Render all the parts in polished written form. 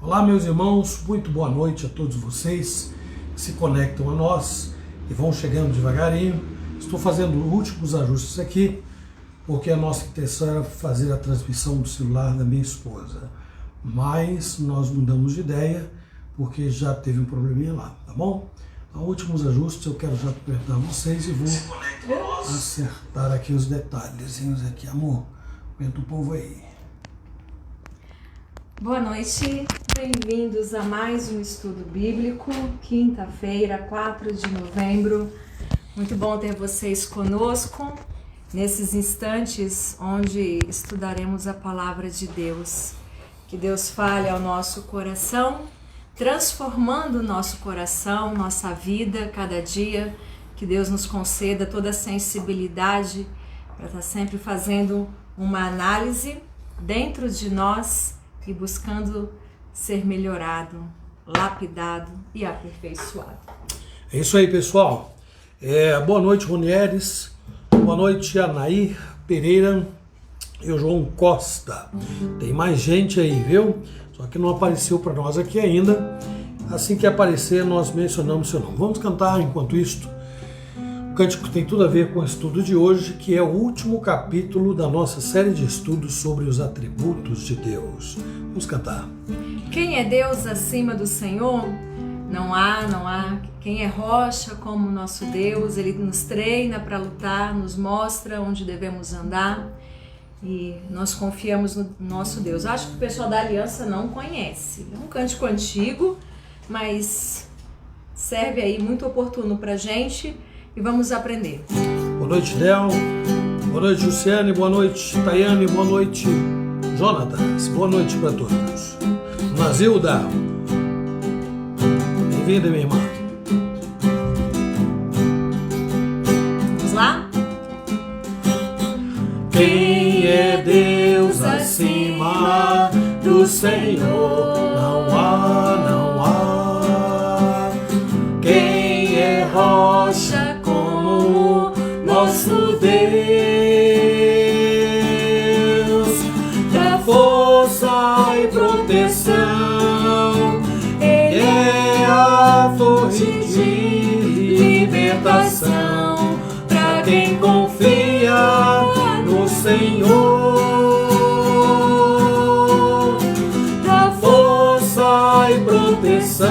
Olá, meus irmãos, muito boa noite a todos vocês que se conectam a nós e vão chegando devagarinho. Estou fazendo últimos ajustes aqui, porque a nossa intenção era fazer a transmissão do celular da minha esposa. Mas nós mudamos de ideia, porque já teve um probleminha lá, tá bom? Então, últimos ajustes, eu quero já perguntar a vocês e vou acertar aqui os detalhezinhos aqui, amor. Aumenta o povo aí. Boa noite, bem-vindos a mais um estudo bíblico, quinta-feira, 4 de novembro. Muito bom ter vocês conosco nesses instantes onde estudaremos a palavra de Deus. Que Deus fale ao nosso coração, transformando o nosso coração, nossa vida, cada dia. Que Deus nos conceda toda a sensibilidade para estar sempre fazendo uma análise dentro de nós e buscando ser melhorado, lapidado e aperfeiçoado. É isso aí, pessoal. Boa noite, Ronieres. Boa noite, Anair Pereira e o João Costa. Tem mais gente aí, viu? Só que não apareceu para nós aqui ainda. Assim que aparecer, nós mencionamos seu nome. Vamos cantar enquanto isto. O cântico tem tudo a ver com o estudo de hoje, que é o último capítulo da nossa série de estudos sobre os atributos de Deus. Vamos cantar. Quem é Deus acima do Senhor? Não há. Quem é rocha como o nosso Deus? Ele nos treina para lutar, nos mostra onde devemos andar e nós confiamos no nosso Deus. Acho que o pessoal da Aliança não conhece. É um cântico antigo, mas serve aí muito oportuno para a gente. E vamos aprender. Boa noite, Del. Boa noite, Luciane. Boa noite, Tayane. Boa noite, Jonatas. Boa noite para todos. Nazilda. Bem-vinda, minha irmã. Vamos lá? Quem é Deus acima do Senhor? Não há. Quem é rocha nosso Deus, dá força e proteção, Ele é a fonte de libertação, para quem confia no Senhor, dá força e proteção,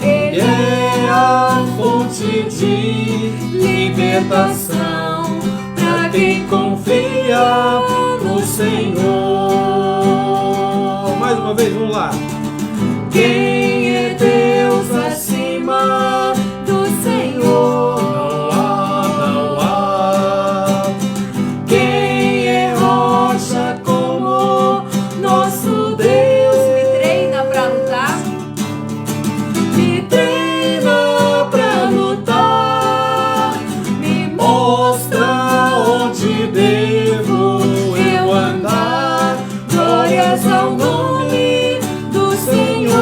Ele é a fonte de libertação, para quem confia no Senhor. Mais uma vez, vamos lá. Quem é Deus acima do Senhor? Não há. Quem é rocha como nosso Deus? Me treina para lutar. Me treina para lutar. Mostra onde devo eu andar. Glórias ao nome do Senhor.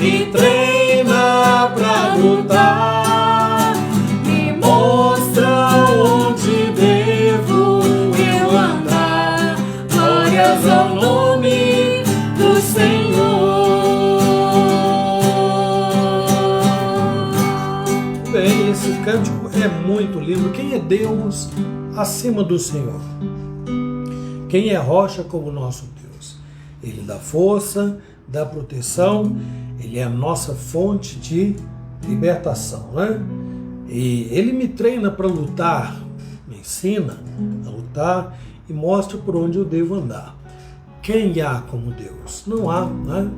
Me treina pra lutar. Me mostra onde devo eu andar. Glórias ao nome do Senhor. Bem, esse cântico é muito lindo. Quem é Deus acima do Senhor? Quem é rocha como nosso Deus? Ele dá força, dá proteção, Ele é a nossa fonte de libertação, né? E Ele me treina para lutar, me ensina a lutar e mostra por onde eu devo andar. Quem há como Deus? Não há, né?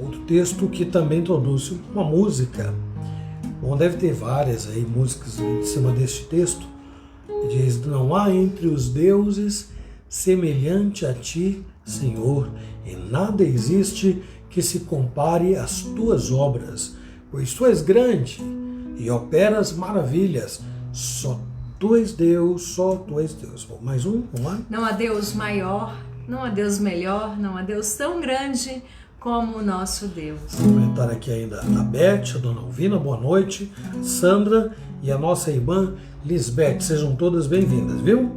Outro texto que também tornou-se uma música. Bom, deve ter várias aí músicas em cima deste texto. Diz: não há entre os deuses semelhante a ti, Senhor, e nada existe que se compare às tuas obras, pois tu és grande e operas maravilhas. Só tu és Deus, só tu és Deus. Bom, mais um, vamos lá? Não há Deus maior, não há Deus melhor, não há Deus tão grande como o nosso Deus. Vou comentar aqui ainda a Beth, a dona Alvina, boa noite, Sandra e a nossa irmã Lisbeth. Sejam todas bem-vindas, viu?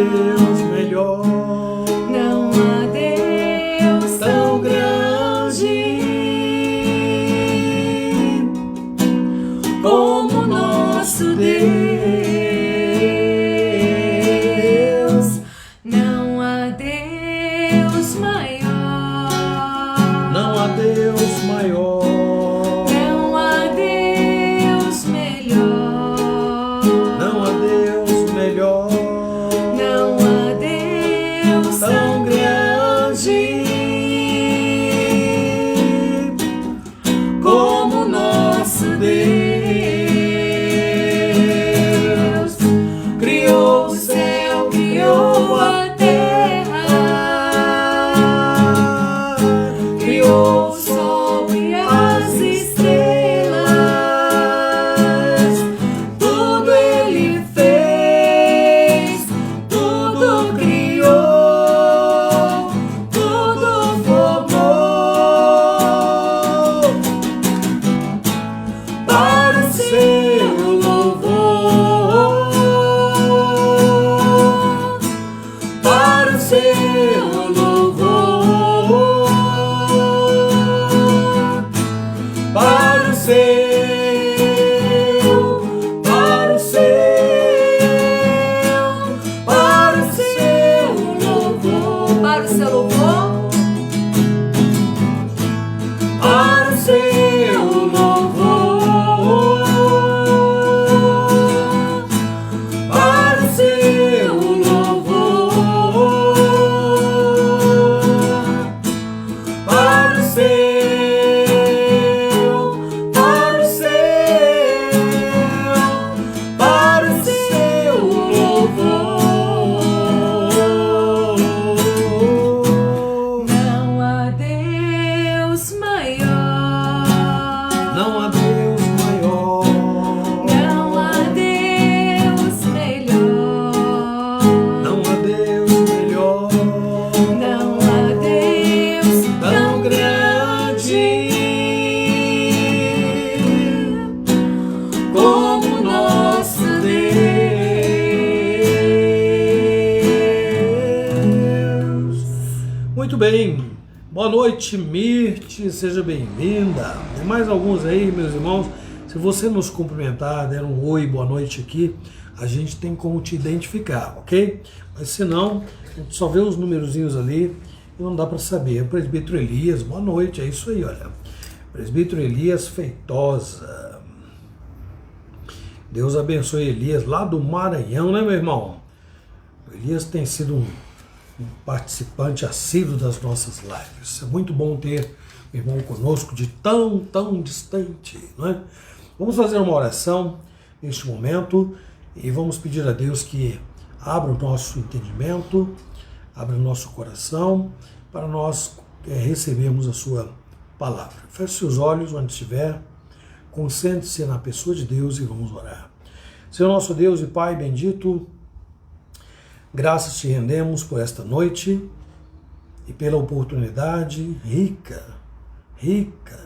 Deus melhor. Não há Deus tão grande como nosso Deus. Não há Deus maior. Não há Deus maior. Não há Deus melhor. Não há Deus melhor. Não há Deus tão grande como nosso Deus. Criou o céu, criou a terra, criou o sol e as estrelas. Tudo Ele fez, tudo criou, tudo formou para o seu louvor, para o seu louvor, para o seu, para o seu, para o seu louvor, para o seu louvor, para o seu louvor, para o seu louvor, para o seu, para o seu louvor. Não há Deus maior. Não há Deus maior. Não há Deus melhor. Não há Deus melhor. Não há Deus tão grande como nosso Deus. Muito bem. Boa noite, Mirte. Seja bem-vinda. Tem mais alguns aí, meus irmãos. Se você nos cumprimentar, der um oi, boa noite aqui, a gente tem como te identificar, ok? Mas se não, a gente só vê os numerozinhos ali e não dá para saber. Presbítero Elias, boa noite. É isso aí, olha. Presbítero Elias Feitosa. Deus abençoe Elias, lá do Maranhão, né, meu irmão? O Elias tem sido um participante assíduo das nossas lives. É muito bom ter o irmão conosco de tão distante, não é? Vamos fazer uma oração neste momento e vamos pedir a Deus que abra o nosso entendimento, abra o nosso coração para nós recebermos a sua palavra. Feche seus olhos onde estiver, concentre-se na pessoa de Deus e vamos orar. Senhor nosso Deus e Pai bendito, graças te rendemos por esta noite e pela oportunidade rica,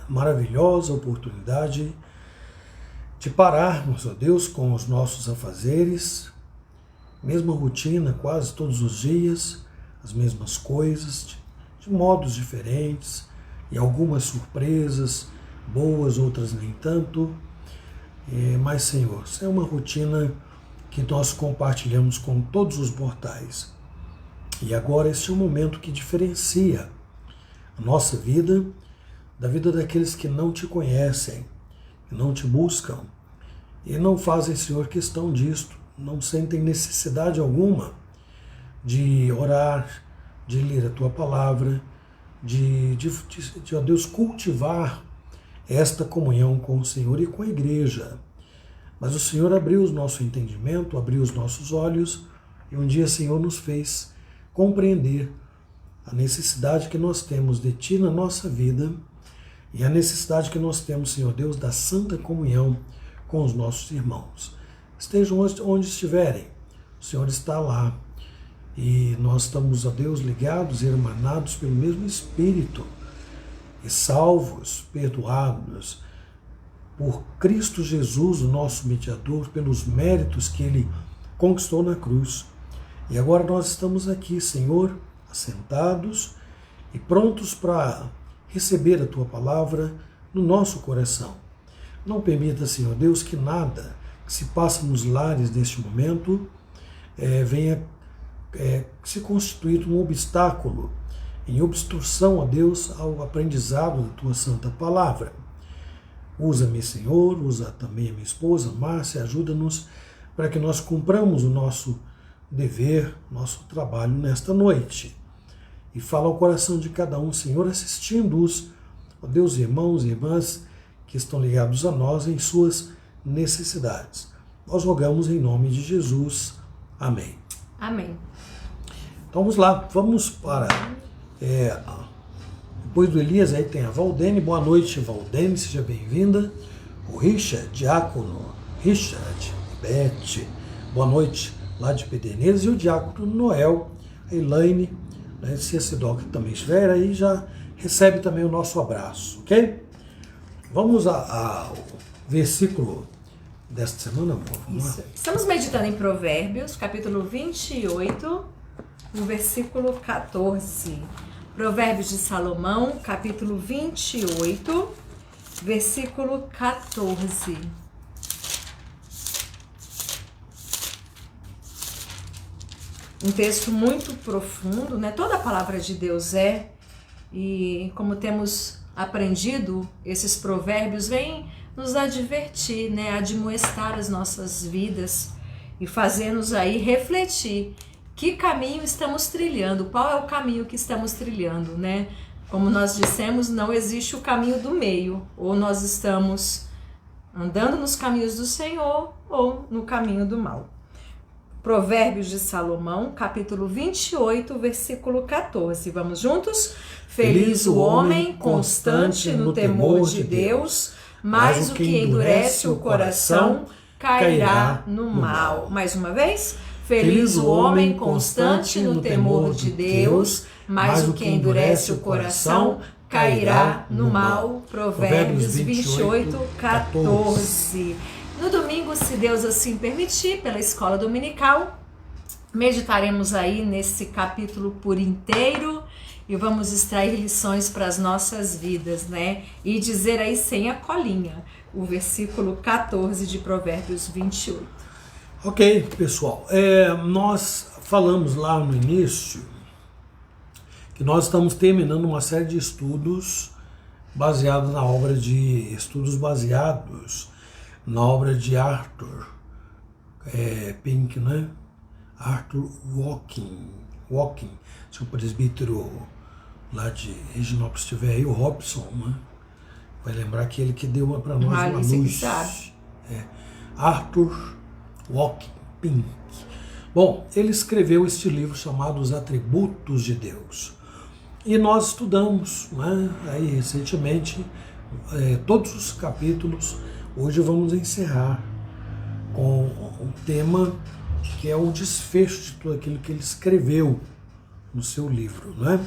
maravilhosa oportunidade de pararmos, ó Deus, com os nossos afazeres, mesma rotina quase todos os dias, as mesmas coisas, de modos diferentes e algumas surpresas, boas, outras nem tanto. Mas, Senhor, isso é uma rotina que nós compartilhamos com todos os mortais. E agora este é um momento que diferencia a nossa vida da vida daqueles que não te conhecem, que não te buscam e não fazem, Senhor, questão disto, não sentem necessidade alguma de orar, de ler a Tua palavra, de ó Deus, cultivar esta comunhão com o Senhor e com a igreja. Mas o Senhor abriu o nosso entendimento, abriu os nossos olhos e um dia, Senhor, nos fez compreender a necessidade que nós temos de Ti na nossa vida e a necessidade que nós temos, Senhor Deus, da santa comunhão com os nossos irmãos. Estejam onde estiverem, o Senhor está lá e nós estamos, ó Deus, ligados e emanados pelo mesmo Espírito e salvos, perdoados por Cristo Jesus, o nosso mediador, pelos méritos que Ele conquistou na cruz. E agora nós estamos aqui, Senhor, assentados e prontos para receber a Tua palavra no nosso coração. Não permita, Senhor Deus, que nada que se passa nos lares neste momento venha se constituir um obstáculo em obstrução a Deus ao aprendizado da Tua santa palavra. Usa-me, Senhor, usa também a minha esposa, Márcia, ajuda-nos para que nós cumpramos o nosso dever, nosso trabalho nesta noite. E fala ao coração de cada um, Senhor, assistindo-os, ó Deus, irmãos e irmãs que estão ligados a nós em suas necessidades. Nós rogamos em nome de Jesus. Amém. Amém. Então vamos lá, vamos para... depois do Elias, aí tem a Valdene. Boa noite, Valdene, seja bem-vinda. O Richard, Diácono Richard, Beth, boa noite, lá de Pederneiras. E o Diácono Noel, a Elaine, né, se a Sidoca também estiver aí, já recebe também o nosso abraço, ok? Vamos ao versículo desta semana, amor. Vamos lá. Estamos meditando em Provérbios, capítulo 28, no versículo 14. Provérbios de Salomão, capítulo 28, versículo 14. Um texto muito profundo, né? Toda a palavra de Deus e como temos aprendido, esses provérbios vêm nos advertir, né? Admoestar as nossas vidas e fazer-nos aí refletir que caminho estamos trilhando, qual é o caminho que estamos trilhando, né? Como nós dissemos, não existe o caminho do meio, ou nós estamos andando nos caminhos do Senhor ou no caminho do mal. Provérbios de Salomão, capítulo 28, versículo 14. Vamos juntos? Feliz o homem constante no temor de Deus, mas o que endurece o coração cairá no mal. Mais uma vez? Feliz o homem constante no temor de Deus, mas o que endurece o coração cairá no mal. Provérbios 28, 14. No domingo, se Deus assim permitir, pela escola dominical, meditaremos aí nesse capítulo por inteiro e vamos extrair lições para as nossas vidas, né? E dizer aí sem a colinha, o versículo 14 de Provérbios 28. Ok, pessoal, nós falamos lá no início que nós estamos terminando uma série de estudos baseados na obra de Arthur Pink, né? Arthur Walking, se o presbítero lá de Reginópolis estiver aí, o Robson, né? Vai lembrar que ele que deu para nós uma luz. Arthur Walking Pink. Bom, ele escreveu este livro chamado Os Atributos de Deus. E nós estudamos, né, aí recentemente todos os capítulos. Hoje vamos encerrar com um tema que é o desfecho de tudo aquilo que ele escreveu no seu livro, né?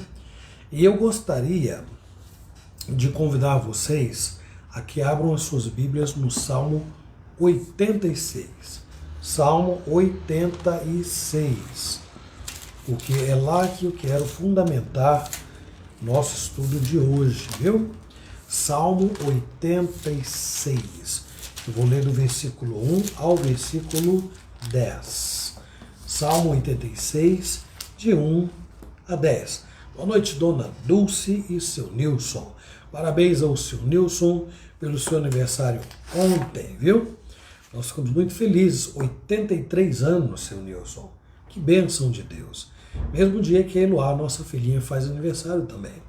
E eu gostaria de convidar vocês a que abram as suas Bíblias no Salmo 86. Salmo 86, porque é lá que eu quero fundamentar nosso estudo de hoje, viu? Salmo 86. Eu vou ler do versículo 1 ao versículo 10. Salmo 86, de 1 a 10. Boa noite, dona Dulce e seu Nilson. Parabéns ao seu Nilson pelo seu aniversário ontem, viu? Nós ficamos muito felizes. 83 anos, seu Nilson. Que bênção de Deus. Mesmo dia que a Eloá, nossa filhinha, faz aniversário também.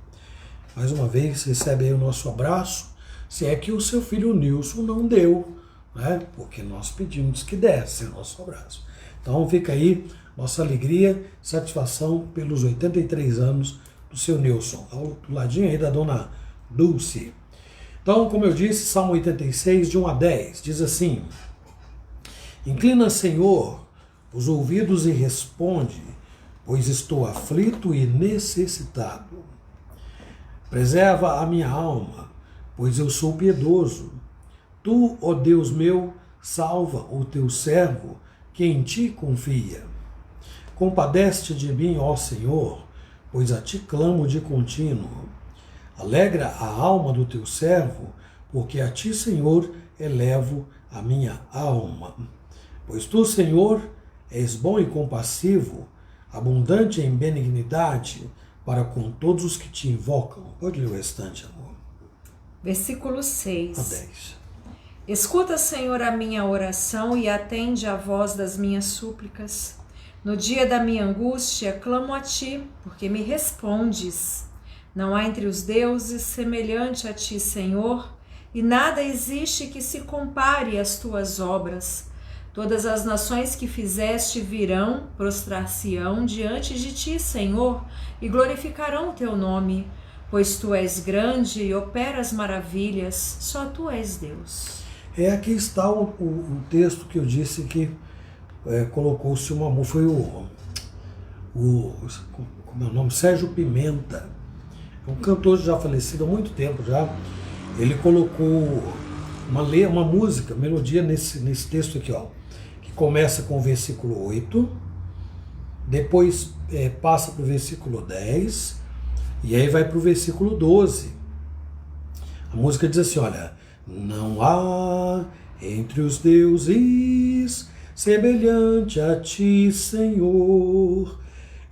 Mais uma vez, recebe aí o nosso abraço, se é que o seu filho Nilson não deu, né? Porque nós pedimos que desse o nosso abraço. Então fica aí nossa alegria, satisfação pelos 83 anos do seu Nilson, ao ladinho aí da dona Dulce. Então, como eu disse, Salmo 86, de 1 a 10, diz assim: Inclina, Senhor, os ouvidos e responde, pois estou aflito e necessitado. Preserva a minha alma, pois eu sou piedoso. Tu, ó Deus meu, salva o teu servo, que em ti confia. Compadece-te de mim, ó Senhor, pois a ti clamo de contínuo. Alegra a alma do teu servo, porque a ti, Senhor, elevo a minha alma. Pois tu, Senhor, és bom e compassivo, abundante em benignidade para com todos os que te invocam. Pode ler o restante, amor. Versículo 6. A 10. Escuta, Senhor, a minha oração e atende à voz das minhas súplicas. No dia da minha angústia, clamo a ti, porque me respondes. Não há entre os deuses semelhante a ti, Senhor, e nada existe que se compare às tuas obras. Todas as nações que fizeste virão, prostrar-se-ão diante de ti, Senhor, e glorificarão o teu nome, pois tu és grande e operas maravilhas, só tu és Deus. Aqui está o texto que eu disse que colocou-se uma música, foi como é o nome? Sérgio Pimenta, um cantor já falecido há muito tempo já. Ele colocou uma música, melodia nesse texto aqui, ó, que começa com o versículo 8, depois passa para o versículo 10 e aí vai para o versículo 12. A música diz assim, olha: não há entre os deuses semelhante a ti, Senhor,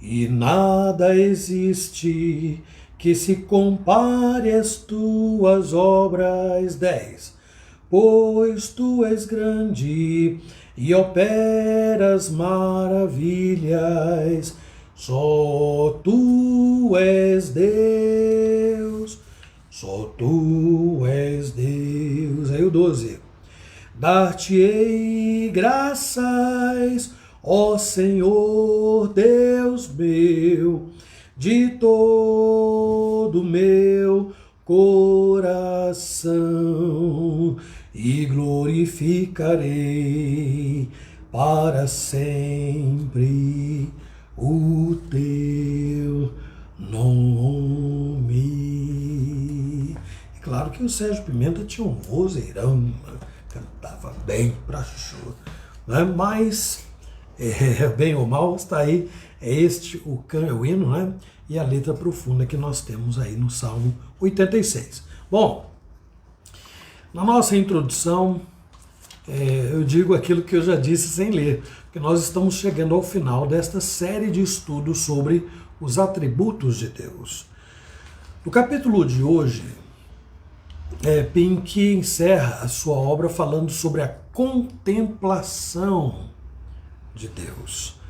e nada existe que se compare às tuas obras. 10. Pois tu és grande e operas maravilhas, só tu és Deus, só tu és Deus. Aí o 12. Dar-te-ei graças, ó Senhor Deus meu, de todo meu coração, e glorificarei para sempre o teu nome. E claro que o Sérgio Pimenta tinha um vozeirão, cantava bem pra chuchu, né? Mas, bem ou mal, está aí, o hino, né? E a letra profunda que nós temos aí no Salmo 86. Bom, na nossa introdução, eu digo aquilo que eu já disse sem ler, que nós estamos chegando ao final desta série de estudos sobre os atributos de Deus. No capítulo de hoje, Pink encerra a sua obra falando sobre a contemplação de Deus.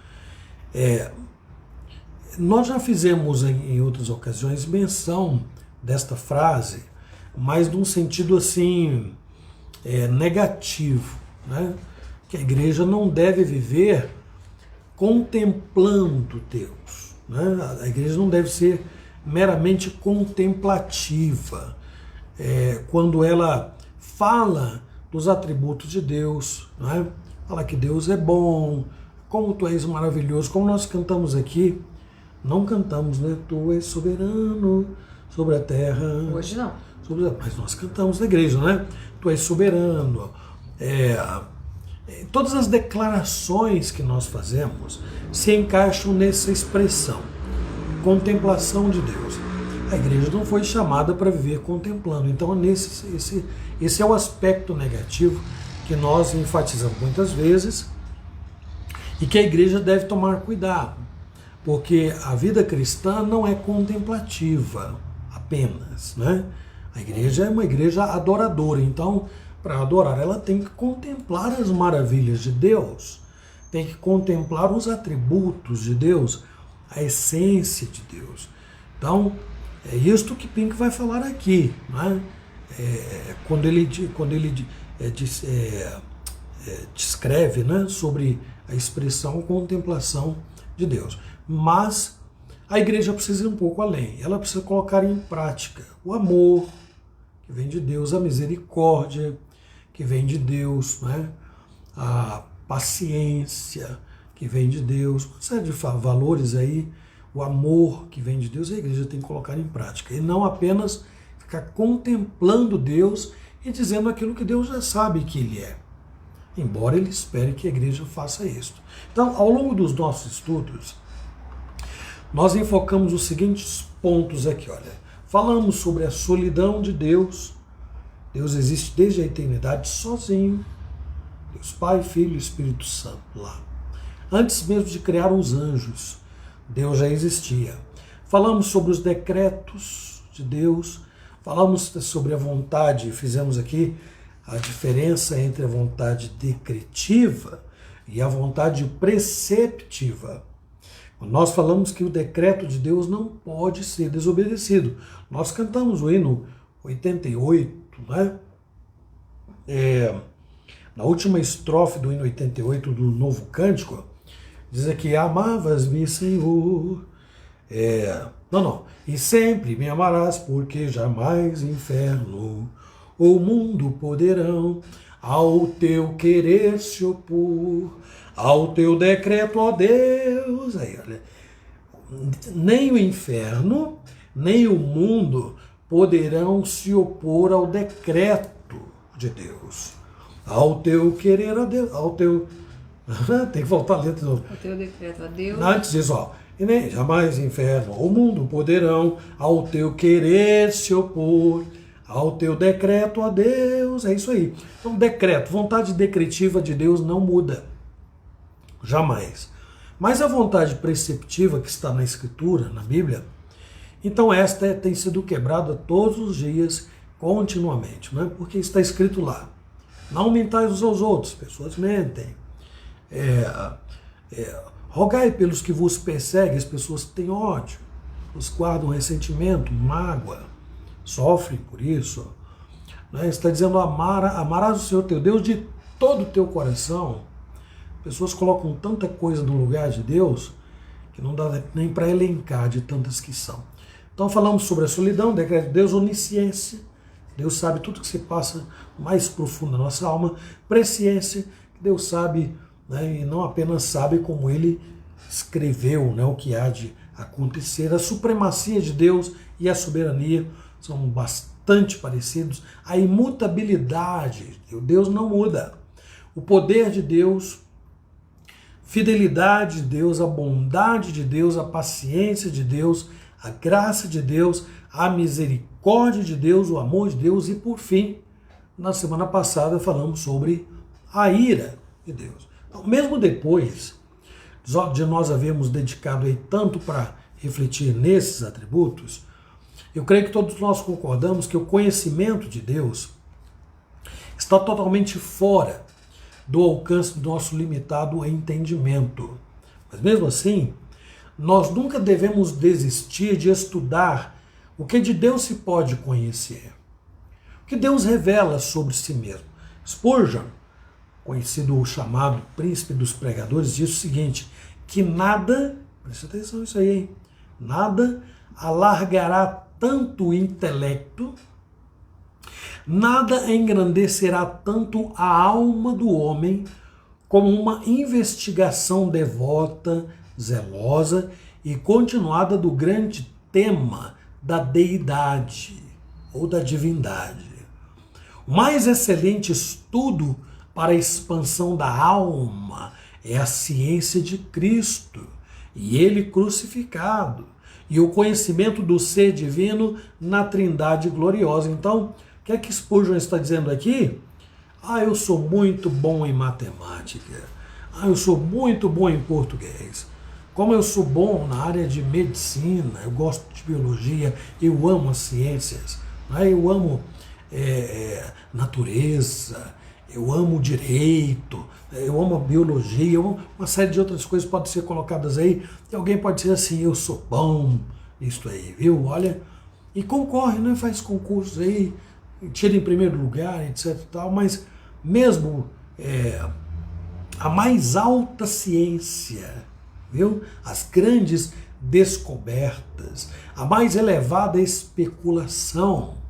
Nós já fizemos em outras ocasiões menção desta frase, mas num sentido assim negativo, né? Que a igreja não deve viver contemplando Deus, né? A igreja não deve ser meramente contemplativa quando ela fala dos atributos de Deus, né? Fala que Deus é bom, como tu és maravilhoso, como nós cantamos aqui. Não cantamos, né? Tu és soberano sobre a terra. Hoje não. Mas nós cantamos na igreja, né? Tu és soberano. Todas as declarações que nós fazemos se encaixam nessa expressão, contemplação de Deus. A igreja não foi chamada para viver contemplando. Então, esse é o aspecto negativo que nós enfatizamos muitas vezes e que a igreja deve tomar cuidado. Porque a vida cristã não é contemplativa apenas, né? A igreja é uma igreja adoradora, então, para adorar, ela tem que contemplar as maravilhas de Deus, tem que contemplar os atributos de Deus, a essência de Deus. Então, é isto que Pink vai falar aqui, né? Quando ele descreve, né, sobre a expressão contemplação de Deus. Mas a igreja precisa ir um pouco além. Ela precisa colocar em prática o amor, que vem de Deus, a misericórdia, que vem de Deus, né? A paciência, que vem de Deus, uma série de valores aí, o amor que vem de Deus, a igreja tem que colocar em prática. E não apenas ficar contemplando Deus e dizendo aquilo que Deus já sabe que Ele é. embora ele espere que a igreja faça isso. Então, ao longo dos nossos estudos, nós enfocamos os seguintes pontos aqui, olha. Falamos sobre a solidão de Deus. Deus existe desde a eternidade sozinho. Deus Pai, Filho e Espírito Santo lá. Antes mesmo de criar os anjos, Deus já existia. Falamos sobre os decretos de Deus. Falamos sobre a vontade, fizemos aqui a diferença entre a vontade decretiva e a vontade preceptiva. Nós falamos que o decreto de Deus não pode ser desobedecido. Nós cantamos o hino 88, né? Na última estrofe do hino 88 do Novo Cântico, diz aqui: amavas-me, Senhor. E sempre me amarás, porque jamais inferno ou mundo poderão ao teu querer se opor, ao teu decreto, ó Deus. Aí, olha, nem o inferno, nem o mundo poderão se opor ao decreto de Deus. Ao teu querer, ó Deus, ao teu... Tem que voltar a letra de novo. Ao teu decreto, ó Deus. Antes diz, ó, e nem jamais inferno ou mundo poderão ao teu querer se opor, ao teu decreto, ó Deus. É isso aí. Então, decreto, vontade decretiva de Deus não muda. Jamais. Mas a vontade preceptiva que está na Escritura, na Bíblia, então esta tem sido quebrada todos os dias, continuamente, né? Porque está escrito lá: não mentais uns aos outros, pessoas mentem. Rogai pelos que vos perseguem, as pessoas que têm ódio, os guardam ressentimento, mágoa, sofrem por isso. Né? Está dizendo: amarás o Senhor teu Deus de todo o teu coração. Pessoas colocam tanta coisa no lugar de Deus que não dá nem para elencar de tantas que são. Então falamos sobre a solidão, decreto de Deus, onisciência. Deus sabe tudo que se passa mais profundo na nossa alma. Presciência, Deus sabe, né, e não apenas sabe, como Ele escreveu, né, o que há de acontecer. A supremacia de Deus e a soberania são bastante parecidos. A imutabilidade, Deus não muda. O poder de Deus, fidelidade de Deus, a bondade de Deus, a paciência de Deus, a graça de Deus, a misericórdia de Deus, o amor de Deus e, por fim, na semana passada falamos sobre a ira de Deus. Então, mesmo depois de nós havermos dedicado aí tanto para refletir nesses atributos, eu creio que todos nós concordamos que o conhecimento de Deus está totalmente fora do alcance do nosso limitado entendimento. Mas mesmo assim, nós nunca devemos desistir de estudar o que de Deus se pode conhecer, o que Deus revela sobre si mesmo. Spurgeon, conhecido chamado príncipe dos pregadores, diz o seguinte: que nada, presta atenção nisso aí, hein? Nada alargará tanto o intelecto, nada engrandecerá tanto a alma do homem como uma investigação devota, zelosa e continuada do grande tema da deidade ou da divindade. O mais excelente estudo para a expansão da alma é a ciência de Cristo e Ele crucificado, e o conhecimento do ser divino na Trindade gloriosa. Então, o que é que Spurgeon está dizendo aqui? Eu sou muito bom em matemática. Eu sou muito bom em português. Como eu sou bom na área de medicina, eu gosto de biologia, eu amo as ciências, eu amo natureza, eu amo direito, eu amo a biologia, eu amo uma série de outras coisas podem ser colocadas aí, e alguém pode dizer assim: eu sou bom nisso aí, viu? Olha, e concorre, né? Faz concursos aí, tira em primeiro lugar, etc e tal, mas mesmo a mais alta ciência, viu? As grandes descobertas, a mais elevada especulação,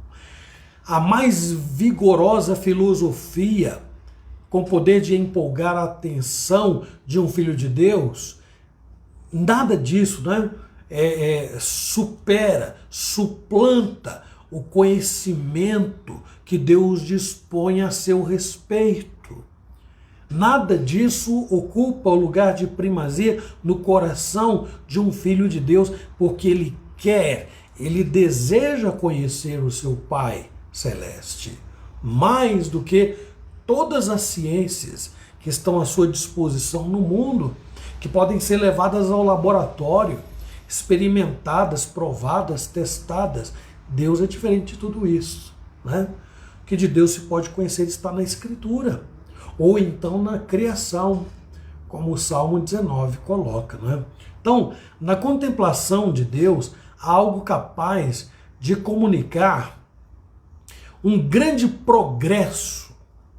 a mais vigorosa filosofia, com poder de empolgar a atenção de um filho de Deus, nada disso, né? Suplanta o conhecimento que Deus dispõe a seu respeito. Nada disso ocupa o lugar de primazia no coração de um filho de Deus, porque ele quer, ele deseja conhecer o seu Pai Celeste, mais do que todas as ciências que estão à sua disposição no mundo, que podem ser levadas ao laboratório, experimentadas, provadas, testadas. Deus é diferente de tudo isso, né? O que de Deus se pode conhecer está na Escritura, ou então na criação, como o Salmo 19 coloca, né? Então, na contemplação de Deus, há algo capaz de comunicar um grande progresso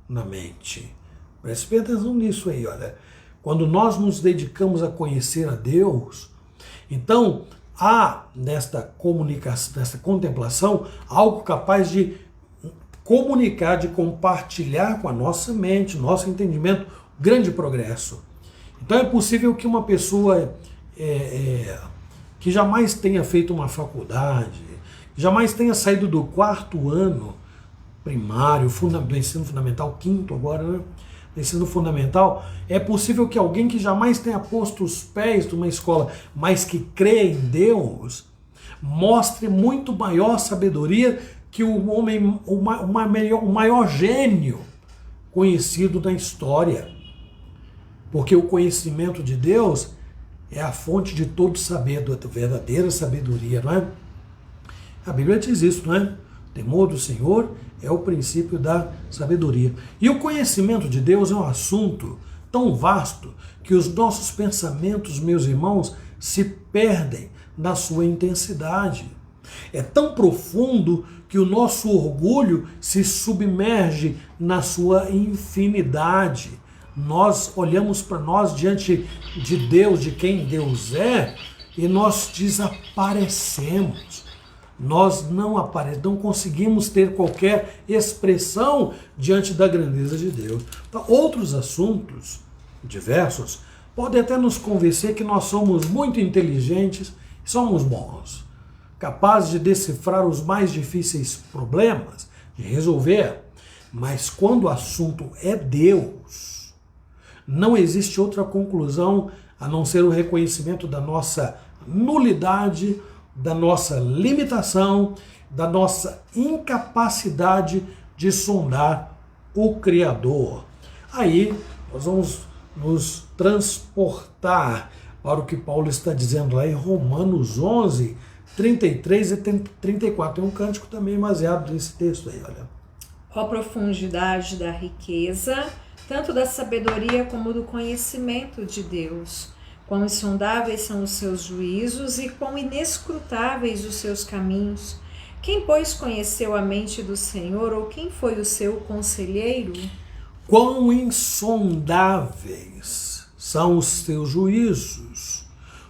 na mente. Preste bem atenção nisso aí, olha. Quando nós nos dedicamos a conhecer a Deus, então há nesta comunicação, nesta contemplação, algo capaz de comunicar, de compartilhar com a nossa mente, nosso entendimento, grande progresso. Então é possível que uma pessoa que jamais tenha feito uma faculdade, jamais tenha saído do 4º ano primário, do ensino fundamental, 5º agora, né? Do ensino fundamental, é possível que alguém que jamais tenha posto os pés numa escola, mas que crê em Deus, mostre muito maior sabedoria que o homem, o maior gênio conhecido na história. Porque o conhecimento de Deus é a fonte de todo saber, da verdadeira sabedoria, não é? A Bíblia diz isso, não é? O temor do Senhor é o princípio da sabedoria. E o conhecimento de Deus é um assunto tão vasto que os nossos pensamentos, meus irmãos, se perdem na sua intensidade. É tão profundo que o nosso orgulho se submerge na sua infinidade. Nós olhamos para nós diante de Deus, de quem Deus é, e nós desaparecemos. Nós não conseguimos ter qualquer expressão diante da grandeza de Deus. Então, outros assuntos diversos podem até nos convencer que nós somos muito inteligentes e somos bons, capazes de decifrar os mais difíceis problemas, de resolver. Mas quando o assunto é Deus, não existe outra conclusão a não ser o reconhecimento da nossa nulidade, da nossa limitação, da nossa incapacidade de sondar o Criador. Aí nós vamos nos transportar para o que Paulo está dizendo lá em Romanos 11, 33 e 34. Tem um cântico também baseado nesse texto aí, olha. Ó profundidade da riqueza, tanto da sabedoria como do conhecimento de Deus. Quão insondáveis são os seus juízos e quão inescrutáveis os seus caminhos. Quem, pois, conheceu a mente do Senhor, ou quem foi o seu conselheiro? Quão insondáveis são os seus juízos,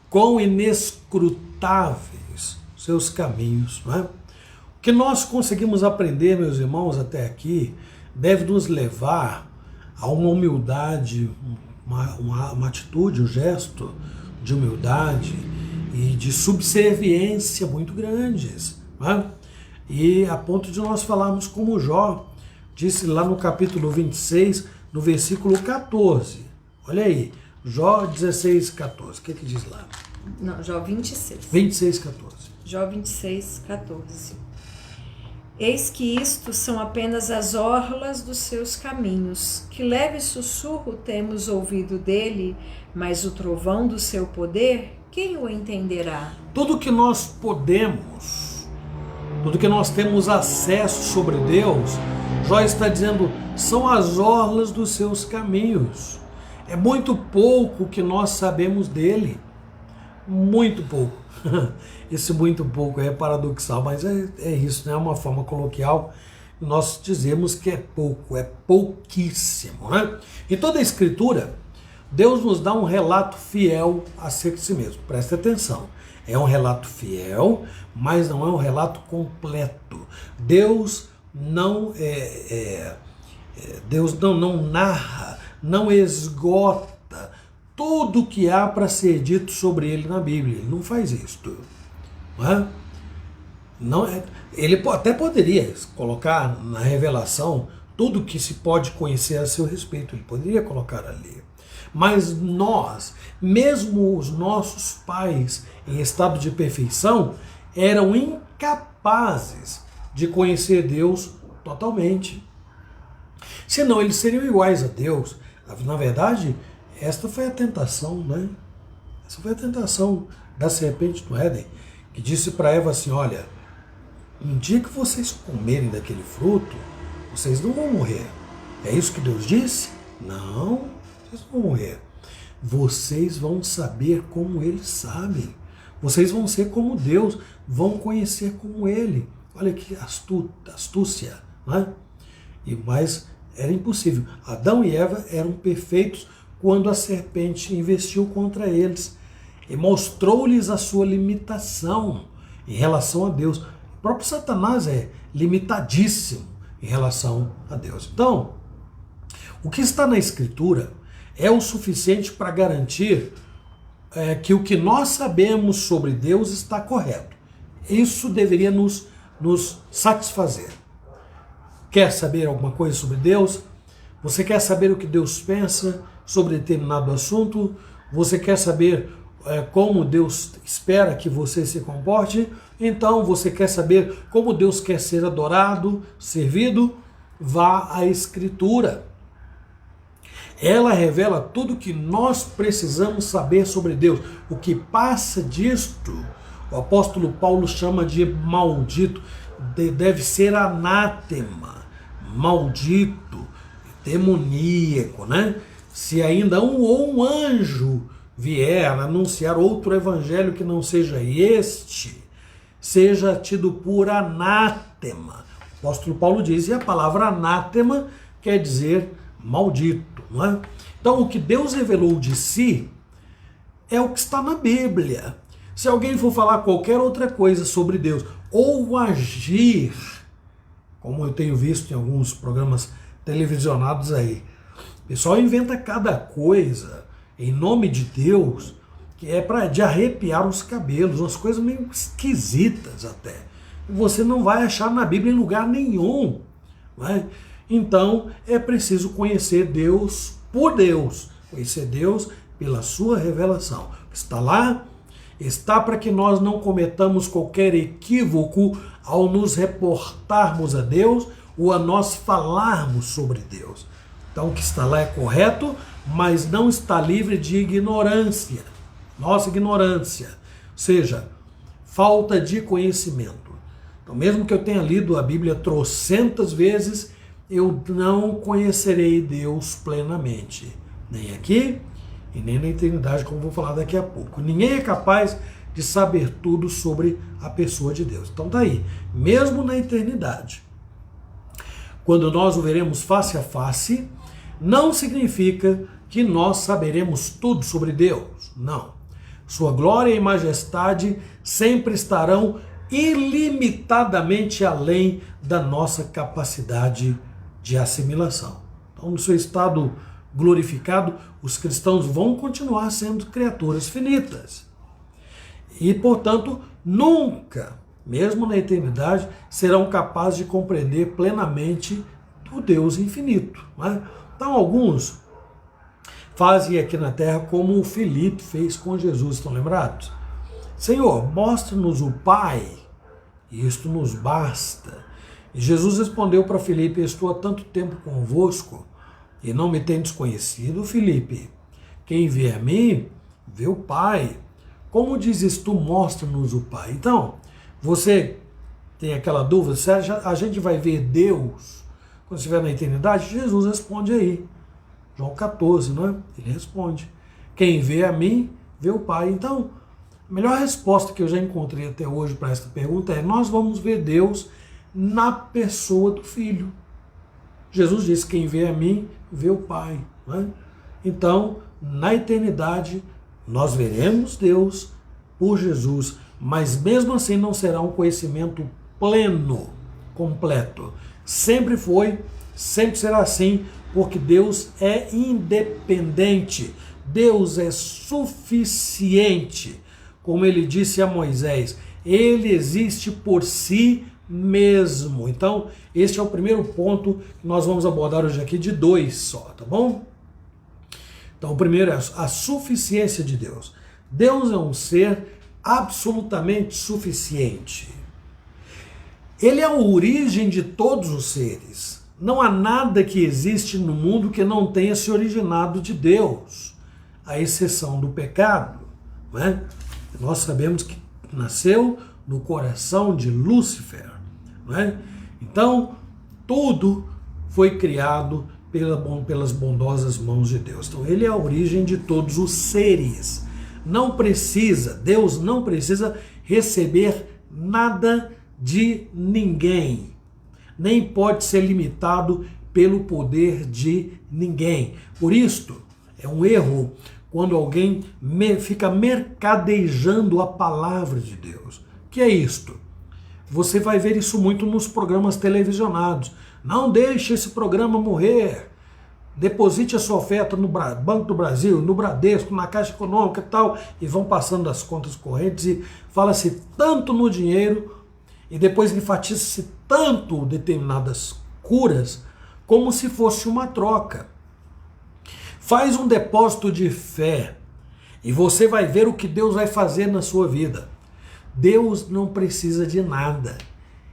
quão inescrutáveis seus caminhos, não é? O que nós conseguimos aprender, meus irmãos, até aqui, deve nos levar a uma humildade, uma atitude, um gesto de humildade e de subserviência muito grandes, né? E a ponto de nós falarmos como Jó disse lá no capítulo 26, no versículo 14. Olha aí, Jó 16, 14. O que diz lá? Não, Jó 26. 26, 14. Jó 26, 14. Eis que isto são apenas as orlas dos seus caminhos, que leve sussurro temos ouvido dele, mas o trovão do seu poder, quem o entenderá? Tudo que nós podemos, tudo que nós temos acesso sobre Deus, Jó está dizendo, são as orlas dos seus caminhos. É muito pouco que nós sabemos dele. Muito pouco. Esse muito pouco é paradoxal, mas é isso, né? É uma forma coloquial. Nós dizemos que é pouco, é pouquíssimo, né? Em toda a Escritura, Deus nos dá um relato fiel acerca de si mesmo. Presta atenção. É um relato fiel, mas não é um relato completo. Deus não narra, não esgota tudo o que há para ser dito sobre ele na Bíblia. Ele não faz isso. Ele até poderia colocar na revelação tudo que se pode conhecer a seu respeito, ele poderia colocar ali. Mas nós, mesmo os nossos pais em estado de perfeição, eram incapazes de conhecer Deus totalmente. Senão eles seriam iguais a Deus. Na verdade, esta foi a tentação, né? Essa foi a tentação da serpente do Éden, que disse para Eva assim: olha, um dia que vocês comerem daquele fruto, vocês não vão morrer. É isso que Deus disse? Não, vocês não vão morrer. Vocês vão saber como Ele sabe. Vocês vão ser como Deus, vão conhecer como Ele. Olha que astúcia, né? Mas era impossível. Adão e Eva eram perfeitos quando a serpente investiu contra eles e mostrou-lhes a sua limitação em relação a Deus. O próprio Satanás é limitadíssimo em relação a Deus. Então, o que está na Escritura é o suficiente para garantir que o que nós sabemos sobre Deus está correto. Isso deveria nos satisfazer. Quer saber alguma coisa sobre Deus? Você quer saber o que Deus pensa sobre determinado assunto? Você quer saber como Deus espera que você se comporte? Então, você quer saber como Deus quer ser adorado, servido? Vá à Escritura. Ela revela tudo o que nós precisamos saber sobre Deus. O que passa disto, o apóstolo Paulo chama de maldito, deve ser anátema, maldito, demoníaco, né? Se ainda um anjo vier anunciar outro evangelho que não seja este, seja tido por anátema. O apóstolo Paulo diz, e a palavra anátema quer dizer maldito, não é? Então, o que Deus revelou de si é o que está na Bíblia. Se alguém for falar qualquer outra coisa sobre Deus, ou agir, como eu tenho visto em alguns programas televisionados aí, o pessoal inventa cada coisa em nome de Deus, que é de arrepiar os cabelos, umas coisas meio esquisitas até. Você não vai achar na Bíblia em lugar nenhum, não é? Então, é preciso conhecer Deus por Deus, conhecer Deus pela sua revelação. Está lá, está para que nós não cometamos qualquer equívoco ao nos reportarmos a Deus ou a nós falarmos sobre Deus. Então, o que está lá é correto, mas não está livre de ignorância. Nossa ignorância, ou seja, falta de conhecimento. Então, mesmo que eu tenha lido a Bíblia trocentas vezes, eu não conhecerei Deus plenamente, nem aqui e nem na eternidade, como vou falar daqui a pouco. Ninguém é capaz de saber tudo sobre a pessoa de Deus. Então tá aí, mesmo na eternidade, quando nós o veremos face a face, não significa que nós saberemos tudo sobre Deus, não. Sua glória e majestade sempre estarão ilimitadamente além da nossa capacidade de assimilação. Então, no seu estado glorificado, os cristãos vão continuar sendo criaturas finitas. E, portanto, nunca, mesmo na eternidade, serão capazes de compreender plenamente o Deus infinito, né? Então, alguns fazem aqui na terra como o Filipe fez com Jesus, estão lembrados? Senhor, mostra-nos o Pai, e isto nos basta. E Jesus respondeu para Filipe, estou há tanto tempo convosco e não me tendes conhecido, Filipe. Quem vê a mim, vê o Pai. Como dizes tu, mostra-nos o Pai? Então, você tem aquela dúvida, se a gente vai ver Deus quando estiver na eternidade? Jesus responde aí. João 14, não é? Ele responde. Quem vê a mim, vê o Pai. Então, a melhor resposta que eu já encontrei até hoje para esta pergunta é, nós vamos ver Deus na pessoa do Filho. Jesus disse, quem vê a mim, vê o Pai. Né? Então, na eternidade, nós veremos Deus por Jesus, mas mesmo assim não será um conhecimento pleno, completo. Sempre foi, sempre será assim, porque Deus é independente, Deus é suficiente. Como ele disse a Moisés, ele existe por si mesmo. Então, este é o primeiro ponto que nós vamos abordar hoje aqui, de 2 só, tá bom? Então, o primeiro é a suficiência de Deus. Deus é um ser absolutamente suficiente. Ele é a origem de todos os seres. Não há nada que existe no mundo que não tenha se originado de Deus, à exceção do pecado. Não é? Nós sabemos que nasceu no coração de Lúcifer. Não é? Então, tudo foi criado pelas bondosas mãos de Deus. Então, ele é a origem de todos os seres. Deus não precisa receber nada de ninguém. Nem pode ser limitado pelo poder de ninguém. Por isto, é um erro quando alguém fica mercadejando a palavra de Deus. O que é isto? Você vai ver isso muito nos programas televisionados. Não deixe esse programa morrer. Deposite a sua oferta no Banco do Brasil, no Bradesco, na Caixa Econômica e tal, e vão passando as contas correntes e fala-se tanto no dinheiro e depois enfatiza-se tanto determinadas curas como se fosse uma troca. Faz um depósito de fé e você vai ver o que Deus vai fazer na sua vida. Deus não precisa de nada.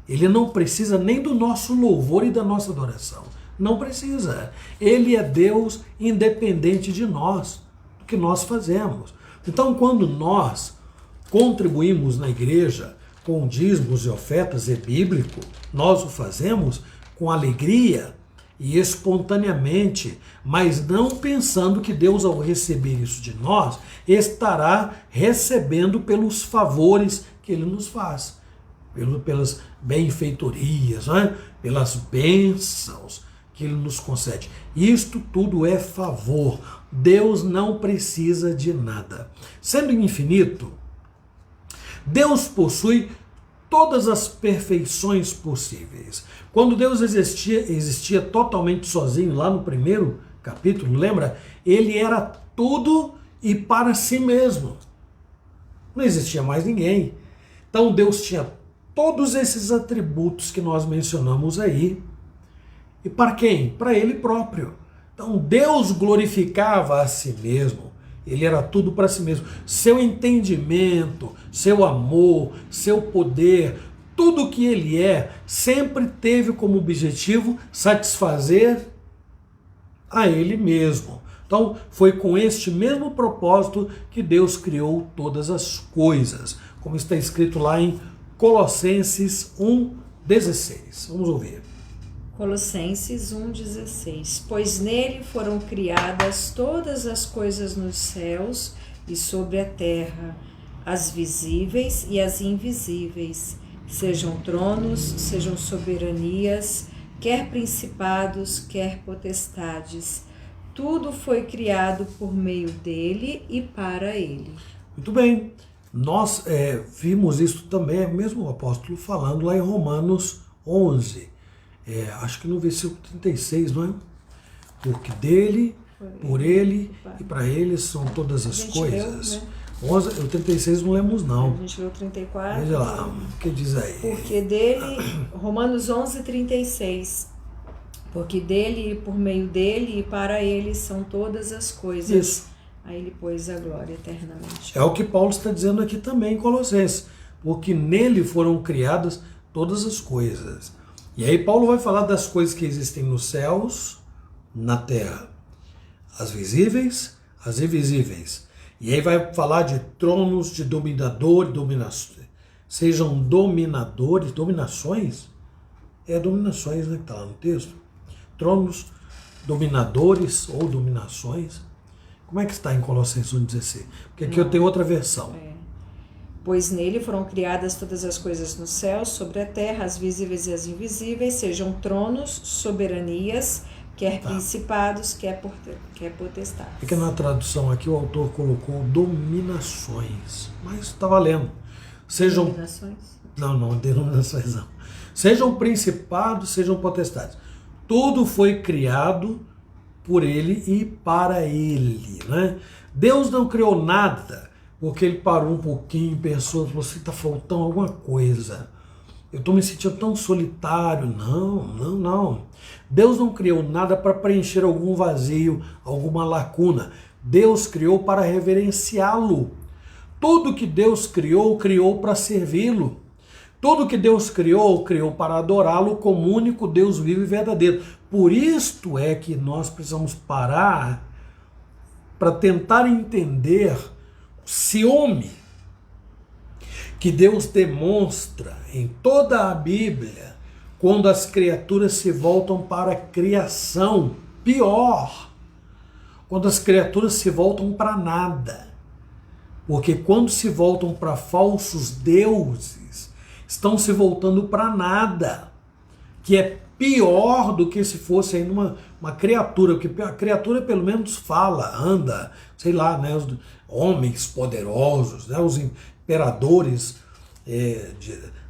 Ele não precisa nem do nosso louvor e da nossa adoração. Não precisa. Ele é Deus independente de nós, do que nós fazemos. Então, quando nós contribuímos na igreja com dízimos e ofertas, é bíblico, nós o fazemos com alegria e espontaneamente, mas não pensando que Deus, ao receber isso de nós, estará recebendo pelos favores que Ele nos faz, pelas benfeitorias, né? Pelas bênçãos que Ele nos concede. Isto tudo é favor. Deus não precisa de nada. Sendo infinito, Deus possui todas as perfeições possíveis. Quando Deus existia totalmente sozinho, lá no primeiro capítulo, lembra? Ele era tudo e para si mesmo. Não existia mais ninguém. Então Deus tinha todos esses atributos que nós mencionamos aí. E para quem? Para Ele próprio. Então Deus glorificava a si mesmo. Ele era tudo para si mesmo. Seu entendimento, seu amor, seu poder, tudo que Ele é, sempre teve como objetivo satisfazer a Ele mesmo. Então, foi com este mesmo propósito que Deus criou todas as coisas, como está escrito lá em Colossenses 1,16. Vamos ouvir. Colossenses 1,16. Pois nele foram criadas todas as coisas nos céus e sobre a terra, as visíveis e as invisíveis, sejam tronos, sejam soberanias, quer principados, quer potestades. Tudo foi criado por meio dele e para ele. Muito bem. Nós vimos isso também, mesmo o apóstolo falando lá em Romanos 11. Acho que no versículo 36, não é? Porque dele, por ele e para ele são todas as coisas. Leu, né? 11, o 36 não lemos não. A gente leu o 34. Veja lá, o que diz aí? Porque dele, Romanos 11, 36. Porque dele, por meio dele e para ele são todas as coisas. Isso. A ele pôs a glória eternamente. É o que Paulo está dizendo aqui também em Colossenses. Porque nele foram criadas todas as coisas. E aí Paulo vai falar das coisas que existem nos céus, na terra. As visíveis, as invisíveis. E aí vai falar de tronos, de dominador, dominações. Sejam dominadores, dominações? Dominações, né, que está lá no texto. Tronos, dominadores ou dominações. Como é que está em Colossenses 1,16? Porque aqui eu tenho outra versão. Pois nele foram criadas todas as coisas no céu, sobre a terra, as visíveis e as invisíveis, sejam tronos, soberanias, quer principados, quer potestades. Porque na tradução aqui o autor colocou dominações, mas está valendo. Sejam Dominações? Não, denominações não. Sejam principados, sejam potestades. Tudo foi criado por ele e para ele, né? Deus não criou nada porque ele parou um pouquinho e pensou, você está faltando alguma coisa. eu estou me sentindo tão solitário. Não, não, não. Deus não criou nada para preencher algum vazio, alguma lacuna. Deus criou para reverenciá-lo. Tudo que Deus criou, criou para servi-lo. Tudo que Deus criou, criou para adorá-lo como único Deus vivo e verdadeiro. Por isto é que nós precisamos parar para tentar entender o ciúme que Deus demonstra em toda a Bíblia quando as criaturas se voltam para a criação. Pior, quando as criaturas se voltam para nada. Porque quando se voltam para falsos deuses, estão se voltando para nada, que é pior do que se fosse ainda uma criatura, porque a criatura pelo menos fala, anda, sei lá, né, os homens poderosos, né, os imperadores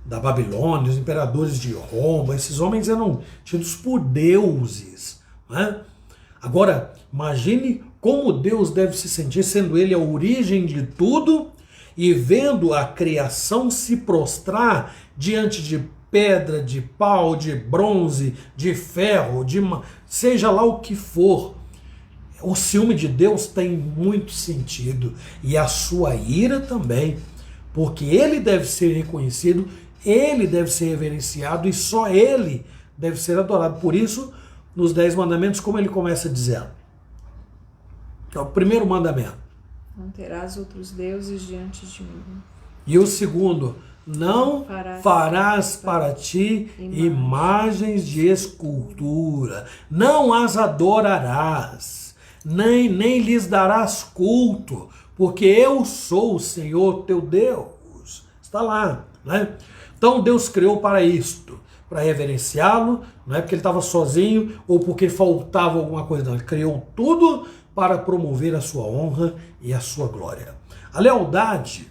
da Babilônia, os imperadores de Roma, esses homens eram tidos por deuses, né? Agora, imagine como Deus deve se sentir, sendo ele a origem de tudo, e vendo a criação se prostrar diante de pedra, de pau, de bronze, de ferro, seja lá o que for. O ciúme de Deus tem muito sentido, e a sua ira também, porque ele deve ser reconhecido, ele deve ser reverenciado, e só ele deve ser adorado. Por isso, nos 10 mandamentos, como ele começa dizendo? Que é o primeiro mandamento. Não terás outros deuses diante de mim. E o segundo, não farás para ti imagens de escultura, não as adorarás, nem lhes darás culto, porque eu sou o Senhor teu Deus. Está lá, né? Então Deus criou para isto, para reverenciá-lo, não é porque ele estava sozinho ou porque faltava alguma coisa, não. Ele criou tudo para promover a sua honra e a sua glória. A lealdade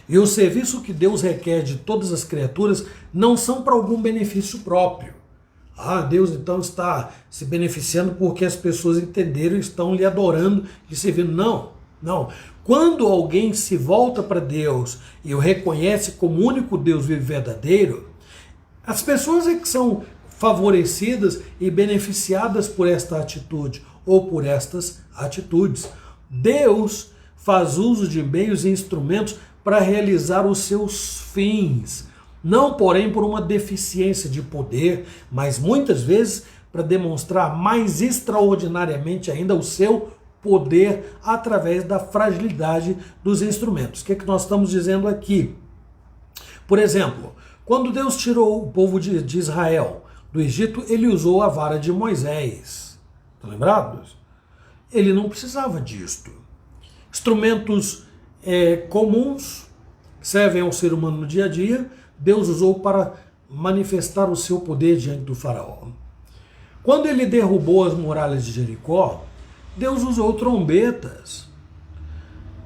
e o serviço que Deus requer de todas as criaturas não são para algum benefício próprio. Ah, Deus então está se beneficiando porque as pessoas entenderam e estão lhe adorando e servindo. Não, não. Quando alguém se volta para Deus e o reconhece como único Deus vivo e verdadeiro, as pessoas é que são favorecidas e beneficiadas por esta atitude ou por estas atitudes. Deus faz uso de meios e instrumentos para realizar os seus fins, não porém por uma deficiência de poder, mas muitas vezes para demonstrar mais extraordinariamente ainda o seu poder através da fragilidade dos instrumentos. O que é que nós estamos dizendo aqui? Por exemplo, quando Deus tirou o povo de Israel do Egito, ele usou a vara de Moisés. Estão lembrados? Ele não precisava disto. Instrumentos comuns que servem ao ser humano no dia a dia, Deus usou para manifestar o seu poder diante do faraó. Quando ele derrubou as muralhas de Jericó, Deus usou trombetas.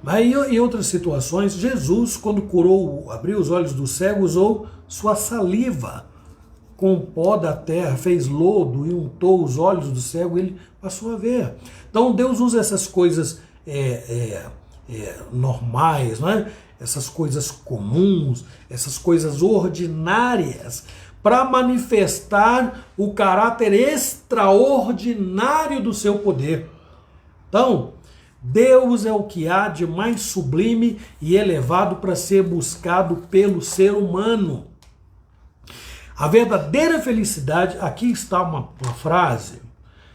Aí, em outras situações, Jesus, quando curou, abriu os olhos do cego, usou sua saliva com pó da terra, fez lodo e untou os olhos do cego e ele passou a ver. Então Deus usa essas coisas normais, não é? Essas coisas comuns, essas coisas ordinárias, para manifestar o caráter extraordinário do seu poder. Então, Deus é o que há de mais sublime e elevado para ser buscado pelo ser humano. A verdadeira felicidade, aqui está uma frase,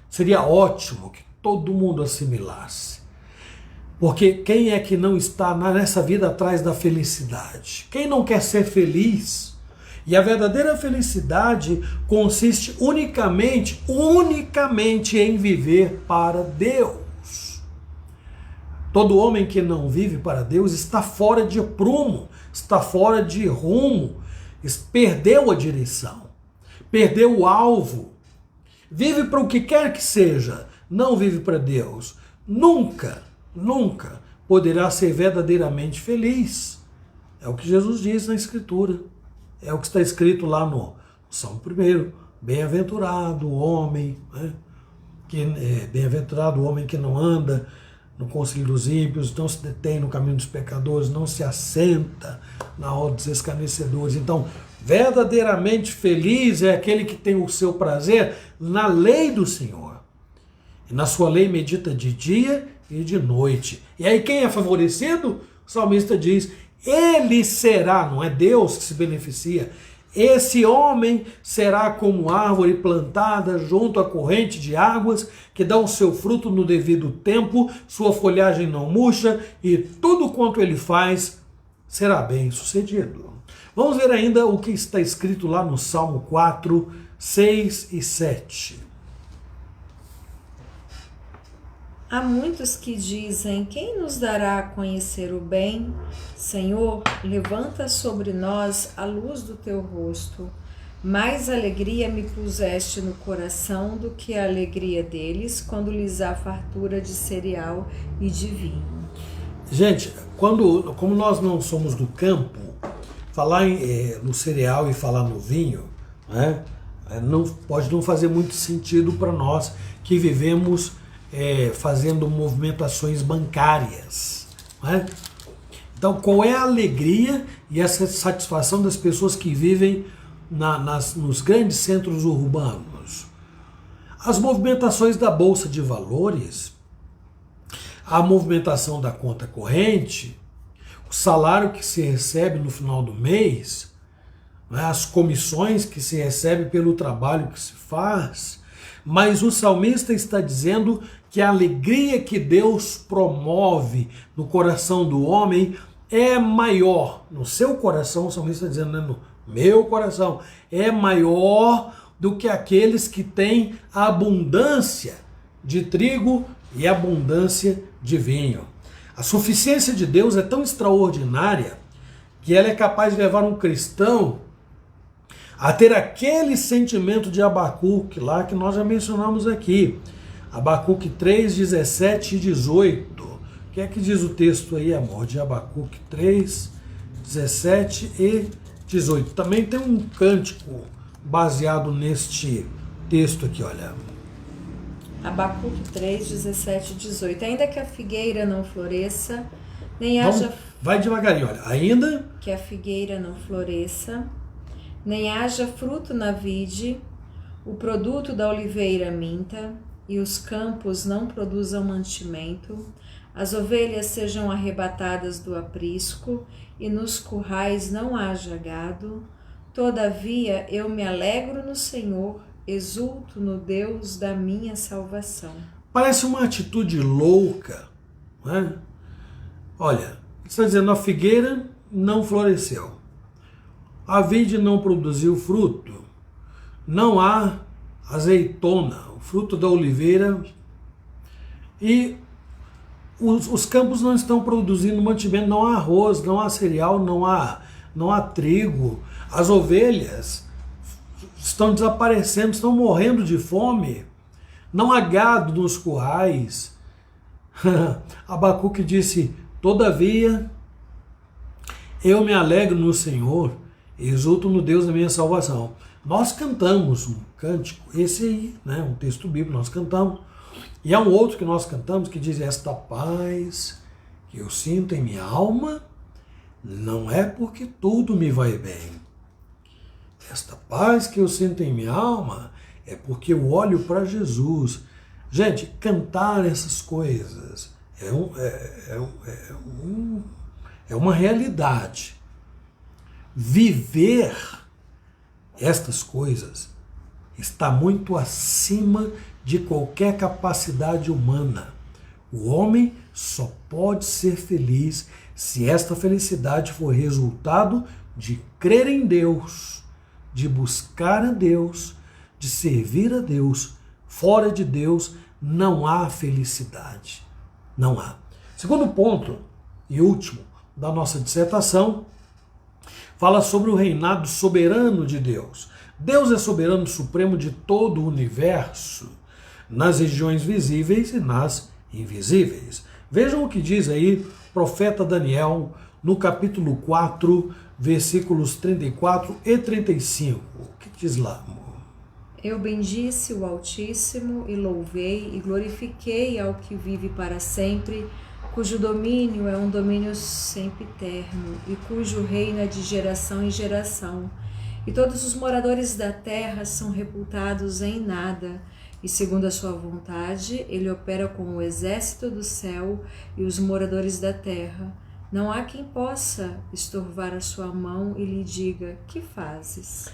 seria ótimo que todo mundo assimilasse. Porque quem é que não está nessa vida atrás da felicidade? Quem não quer ser feliz? E a verdadeira felicidade consiste unicamente em viver para Deus. Todo homem que não vive para Deus está fora de prumo, está fora de rumo, perdeu a direção, perdeu o alvo, vive para o que quer que seja, não vive para Deus, nunca poderá ser verdadeiramente feliz. É o que Jesus diz na Escritura, é o que está escrito lá no Salmo 1, bem-aventurado o homem, né? Bem-aventurado o homem que não anda no conselho dos ímpios, não se detém no caminho dos pecadores, não se assenta na roda dos escarnecedores. Então, verdadeiramente feliz é aquele que tem o seu prazer na lei do Senhor. E na sua lei medita de dia e de noite. E aí quem é favorecido? O salmista diz, ele será, não é Deus que se beneficia, esse homem será como árvore plantada junto à corrente de águas, que dá o seu fruto no devido tempo, sua folhagem não murcha, e tudo quanto ele faz será bem sucedido. Vamos ver ainda o que está escrito lá no Salmo 4, 6 e 7. Há muitos que dizem, quem nos dará a conhecer o bem? Senhor, levanta sobre nós a luz do teu rosto. Mais alegria me puseste no coração do que a alegria deles, quando lhes há fartura de cereal e de vinho. Gente, como nós não somos do campo, falar no cereal e falar no vinho, né, pode não fazer muito sentido para nós que vivemos fazendo movimentações bancárias. Né? Então, qual é a alegria e essa satisfação das pessoas que vivem nos grandes centros urbanos? As movimentações da Bolsa de Valores, a movimentação da conta corrente, o salário que se recebe no final do mês, né, as comissões que se recebe pelo trabalho que se faz. Mas o salmista está dizendo que a alegria que Deus promove no coração do homem é maior. No seu coração, o salmista está dizendo, né, no meu coração, é maior do que aqueles que têm a abundância de trigo e abundância de vinho. A suficiência de Deus é tão extraordinária que ela é capaz de levar um cristão a ter aquele sentimento de Abacuque lá que nós já mencionamos aqui. Abacuque 3, 17 e 18. O que é que diz o texto aí, amor? De Abacuque 3, 17 e 18. Também tem um cântico baseado neste texto aqui, olha. Abacuque 3, 17 e 18. Ainda que a figueira não floresça, nem haja... Vai devagarinho, olha. Ainda que a figueira não floresça, nem haja fruto na vide, o produto da oliveira minta, e os campos não produzam mantimento, as ovelhas sejam arrebatadas do aprisco, e nos currais não haja gado. Todavia eu me alegro no Senhor, exulto no Deus da minha salvação. Parece uma atitude louca, né? Olha, está dizendo, a figueira não floresceu, a vide não produziu fruto, não há azeitona, o fruto da oliveira, e os campos não estão produzindo mantimento, não há arroz, não há cereal, não há trigo, as ovelhas estão desaparecendo, estão morrendo de fome, não há gado nos currais. Abacuque disse, todavia eu me alegro no Senhor, exulto no Deus da minha salvação. Nós cantamos um cântico, esse aí, né, um texto bíblico, nós cantamos. E há um outro que nós cantamos que diz, esta paz que eu sinto em minha alma, não é porque tudo me vai bem. Esta paz que eu sinto em minha alma é porque eu olho para Jesus. Gente, cantar essas coisas é uma realidade. Viver estas coisas está muito acima de qualquer capacidade humana. O homem só pode ser feliz se esta felicidade for resultado de crer em Deus, de buscar a Deus, de servir a Deus. Fora de Deus não há felicidade. Não há. Segundo ponto e último da nossa dissertação, fala sobre o reinado soberano de Deus. Deus é soberano supremo de todo o universo, nas regiões visíveis e nas invisíveis. Vejam o que diz aí o profeta Daniel no capítulo 4, versículos 34 e 35. O que diz lá, amor? Eu bendisse o Altíssimo e louvei e glorifiquei ao que vive para sempre, cujo domínio é um domínio sempiterno e cujo reino é de geração em geração. E todos os moradores da terra são reputados em nada, e segundo a sua vontade, ele opera com o exército do céu e os moradores da terra. Não há quem possa estorvar a sua mão e lhe diga: que fazes?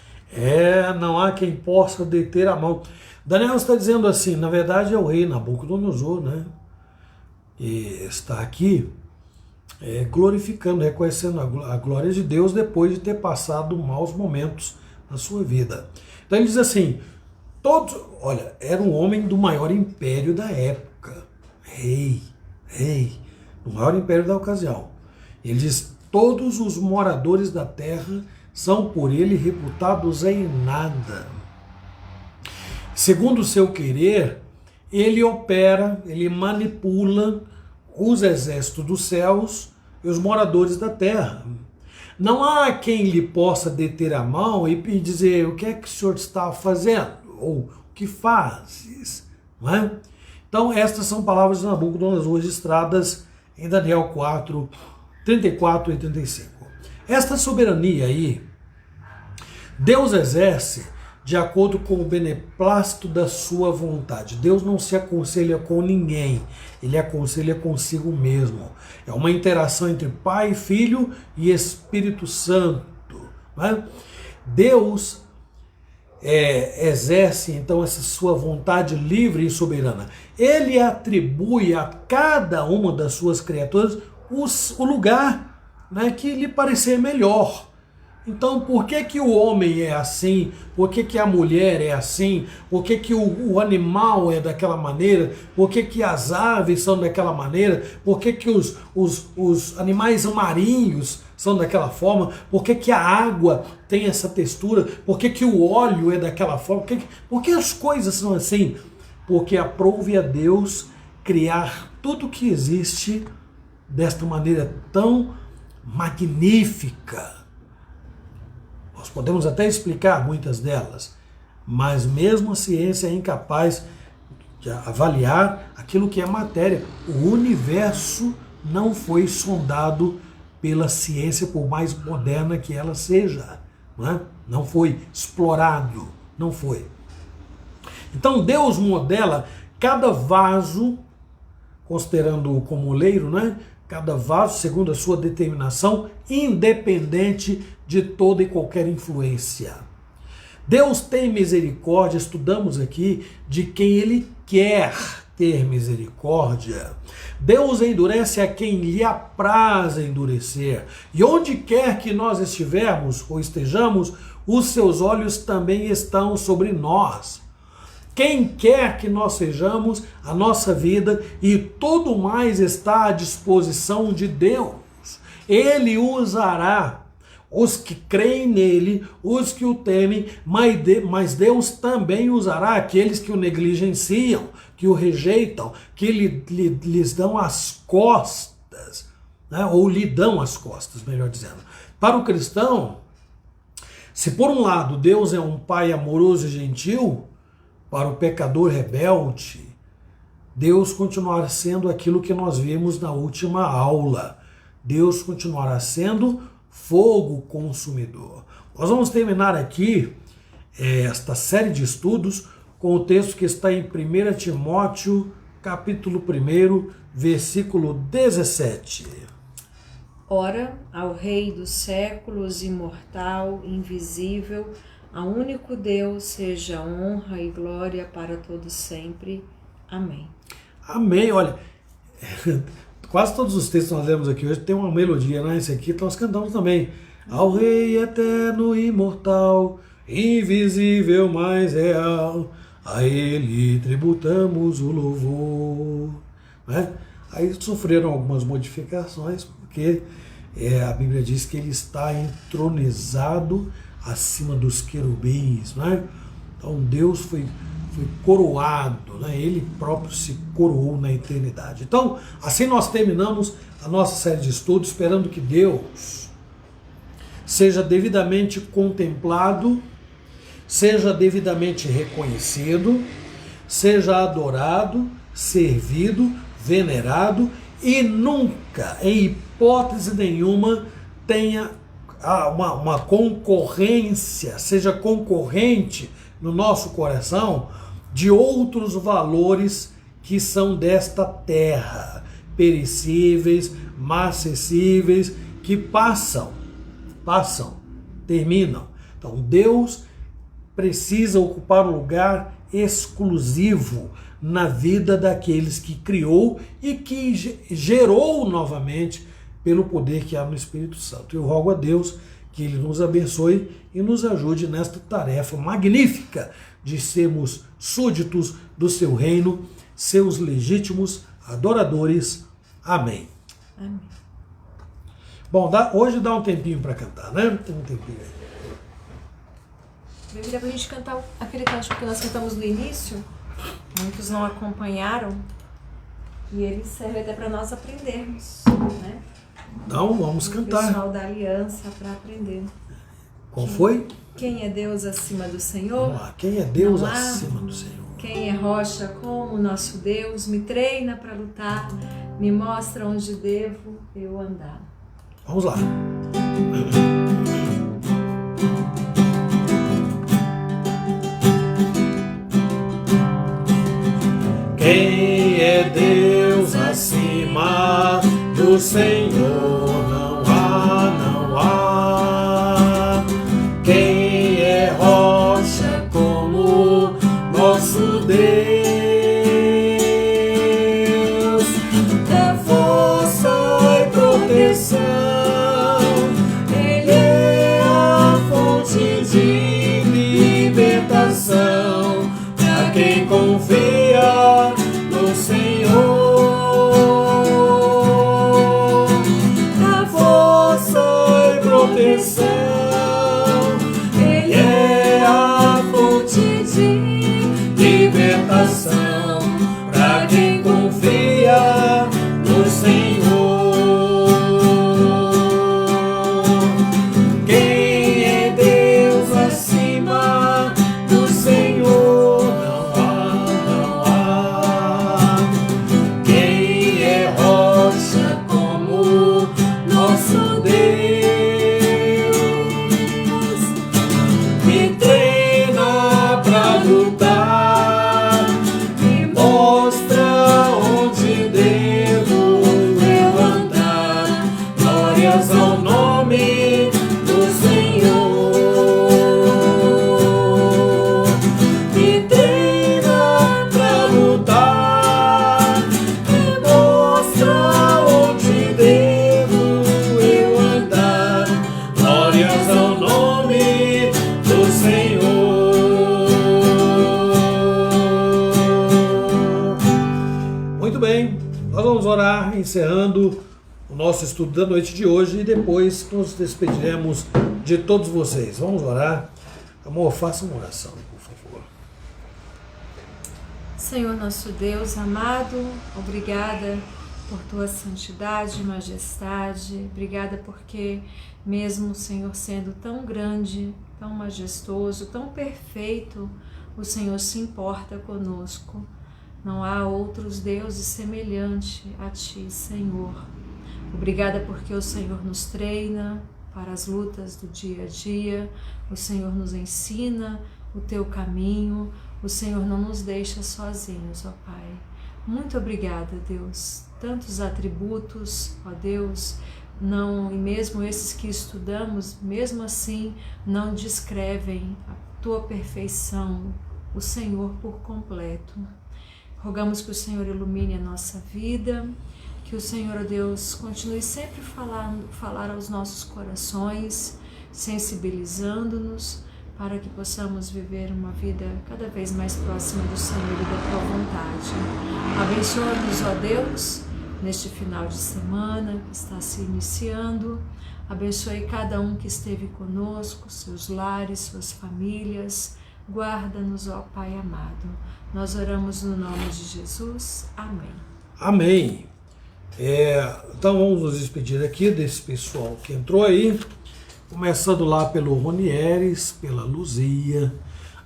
Não há quem possa deter a mão. Daniel está dizendo assim, na verdade é o rei Nabucodonosor, né? E está aqui glorificando, reconhecendo a glória de Deus depois de ter passado maus momentos na sua vida. Então ele diz assim, olha, era um homem do maior império da época, rei, do maior império da ocasião. Ele diz, todos os moradores da terra são por ele reputados em nada. Segundo o seu querer, ele opera, ele manipula os exércitos dos céus e os moradores da terra. Não há quem lhe possa deter a mão e dizer o que é que o senhor está fazendo, ou o que fazes. Não é? Então, estas são palavras de Nabucodonosor registradas em Daniel 4, 34 e 35. Esta soberania aí, Deus exerce de acordo com o beneplácito da sua vontade. Deus não se aconselha com ninguém, ele aconselha consigo mesmo. É uma interação entre Pai, Filho e Espírito Santo. Né? Deus exerce então essa sua vontade livre e soberana. Ele atribui a cada uma das suas criaturas o lugar, né, que lhe parecer melhor. Então, por que o homem é assim? Por que a mulher é assim? Por que o animal é daquela maneira? Por que as aves são daquela maneira? Por que os animais marinhos são daquela forma? Por que a água tem essa textura? Por que o óleo é daquela forma? Por que as coisas são assim? Porque aprove a Deus criar tudo que existe desta maneira tão magnífica. Nós podemos até explicar muitas delas, mas mesmo a ciência é incapaz de avaliar aquilo que é matéria. O universo não foi sondado pela ciência, por mais moderna que ela seja. Não foi explorado, não foi. Então Deus modela cada vaso, considerando-o como oleiro, né? Cada vaso segundo a sua determinação, independente de toda e qualquer influência. Deus tem misericórdia, estudamos aqui, de quem Ele quer ter misericórdia. Deus endurece a quem lhe apraz endurecer. E onde quer que nós estivermos ou estejamos, os seus olhos também estão sobre nós. Quem quer que nós sejamos, a nossa vida e tudo mais está à disposição de Deus. Ele usará os que creem nele, os que o temem, mas Deus também usará aqueles que o negligenciam, que o rejeitam, que lhes dão as costas, né? Ou lhe dão as costas, melhor dizendo. Para o cristão, se por um lado Deus é um pai amoroso e gentil, para o pecador rebelde, Deus continuará sendo aquilo que nós vimos na última aula. Deus continuará sendo fogo consumidor. Nós vamos terminar aqui esta série de estudos com o texto que está em 1 Timóteo, capítulo 1, versículo 17. Ora, ao Rei dos séculos, imortal, invisível, a único Deus seja honra e glória para todos sempre. Amém. Amém. Olha, quase todos os textos que nós lemos aqui hoje tem uma melodia, né? Esse aqui nós cantamos também. Ao Rei eterno, imortal, invisível, mais real, a Ele tributamos o louvor. Né? Aí sofreram algumas modificações, porque a Bíblia diz que Ele está entronizado acima dos querubins, né? Então Deus foi coroado, né? Ele próprio se coroou na eternidade. Então, assim nós terminamos a nossa série de estudos, esperando que Deus seja devidamente contemplado, seja devidamente reconhecido, seja adorado, servido, venerado e nunca, em hipótese nenhuma, tenha uma concorrência, seja concorrente no nosso coração de outros valores que são desta terra, perecíveis, marcessíveis, que passam, terminam. Então Deus precisa ocupar um lugar exclusivo na vida daqueles que criou e que gerou novamente pelo poder que há no Espírito Santo. Eu rogo a Deus que Ele nos abençoe e nos ajude nesta tarefa magnífica de sermos súditos do seu reino, seus legítimos adoradores. Amém. Amém. Bom, hoje dá um tempinho para cantar, né? Tem um tempinho aí. Dá pra gente cantar aquele cântico que nós cantamos no início. Muitos não acompanharam. E ele serve até para nós aprendermos, né? Então, vamos cantar. O pessoal da aliança para aprender. Qual foi? Quem é Deus acima do Senhor? Vamos lá. Quem é Deus acima do Senhor? Quem é rocha como nosso Deus? Me treina para lutar, me mostra onde devo eu andar. Vamos lá. Quem é Deus acima do Senhor? Não há. Quem é rocha como nosso Deus? É força e proteção. Ele é a fonte de libertação para quem confia no Senhor. A força e proteção. Ele é a fonte de libertação para quem confia no Senhor. Quem é Deus acima do Senhor? Não há. Quem é rocha como nosso Deus? Me treina pra lutar, me mostra onde devo eu andar. Glórias ao nome do Senhor. Me treina pra lutar, me mostra onde devo eu andar. Glórias ao nome do Senhor. Muito bem, nós vamos orar encerrando o nosso estudo da noite de hoje e depois nos despediremos de todos vocês. Vamos orar. Amor, faça uma oração, por favor. Senhor nosso Deus amado, obrigada por tua santidade e majestade. Obrigada porque mesmo, Senhor, sendo tão grande, tão majestoso, tão perfeito, o Senhor se importa conosco. Não há outros deuses semelhantes a ti, Senhor. Obrigada porque o Senhor nos treina para as lutas do dia a dia, o Senhor nos ensina o teu caminho, o Senhor não nos deixa sozinhos, ó Pai. Muito obrigada, Deus. Tantos atributos, ó Deus, não, e mesmo esses que estudamos, mesmo assim, não descrevem a tua perfeição, o Senhor por completo. Rogamos que o Senhor ilumine a nossa vida, que o Senhor, ó Deus, continue sempre falar aos nossos corações, sensibilizando-nos, para que possamos viver uma vida cada vez mais próxima do Senhor e da tua vontade. Abençoa-nos, ó Deus, neste final de semana que está se iniciando. Abençoe cada um que esteve conosco, seus lares, suas famílias. Guarda-nos, ó Pai amado. Nós oramos no nome de Jesus. Amém. Amém. Então vamos nos despedir aqui desse pessoal que entrou aí, começando lá pelo Ronieres, pela Luzia,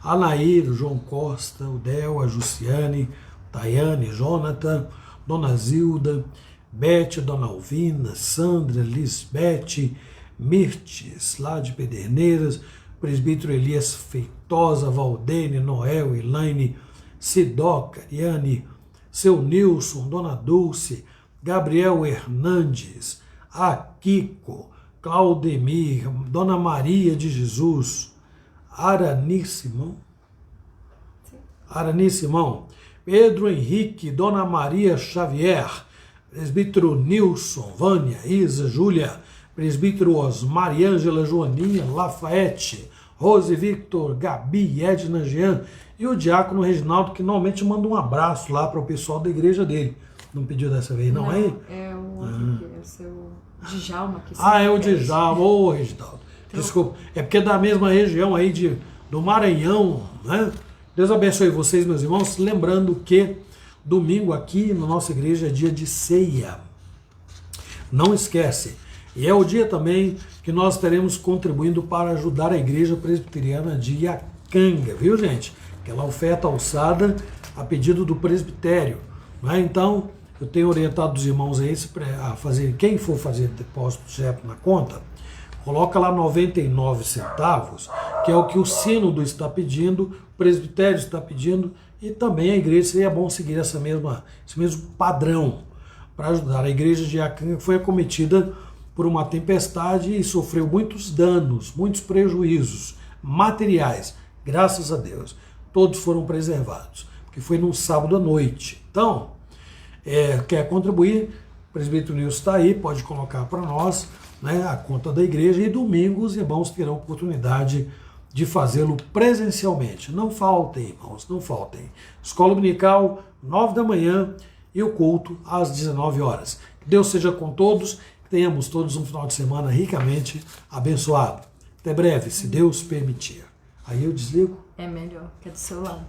a Nair, o João Costa, o Del, a Jussiane, Tayane, Jonathan, Dona Zilda, Bete, Dona Alvina, Sandra, Lisbete, Mirtes, lá de Pederneiras, presbítero Elias Feitosa, Valdene, Noel, Elaine, Sidoca, Ariane, seu Nilson, Dona Dulce, Gabriel Hernandes, Akiko, Claudemir, Dona Maria de Jesus, Arani Simão, Pedro Henrique, Dona Maria Xavier, presbítero Nilson, Vânia, Isa, Júlia, presbítero Osmar e Ângela, Joaninha, Lafayette, Rose, Victor, Gabi, Edna, Jean e o diácono Reginaldo, que normalmente manda um abraço lá para o pessoal da igreja dele. Não pediu dessa vez, não é? É o outro, é o seu Djalma. Que é o Djalma, ô Reginaldo. Então, desculpa, é porque é da mesma região aí do Maranhão, né? Deus abençoe vocês, meus irmãos, lembrando que domingo aqui na nossa igreja é dia de ceia. Não esquece. E é o dia também que nós estaremos contribuindo para ajudar a igreja presbiteriana de Iacanga, viu, gente? Aquela oferta alçada a pedido do presbitério. Né? Então, eu tenho orientado os irmãos a fazer, quem for fazer depósito certo na conta, coloca lá 99 centavos, que é o que o sínodo está pedindo, o presbitério está pedindo, e também a igreja, seria bom seguir esse mesmo padrão para ajudar. A igreja de Iacanga foi acometida por uma tempestade e sofreu muitos danos, muitos prejuízos materiais. Graças a Deus, todos foram preservados, porque foi num sábado à noite. Então, quer contribuir, o presbítero Nilson está aí, pode colocar para nós, né, a conta da igreja, e domingo os irmãos terão oportunidade de fazê-lo presencialmente. Não faltem, irmãos, não faltem. Escola Dominical, 9 da manhã, e o culto às 19 horas. Que Deus seja com todos, que tenhamos todos um final de semana ricamente abençoado. Até breve, se Deus permitir. Aí eu desligo. É melhor, que é do seu lado.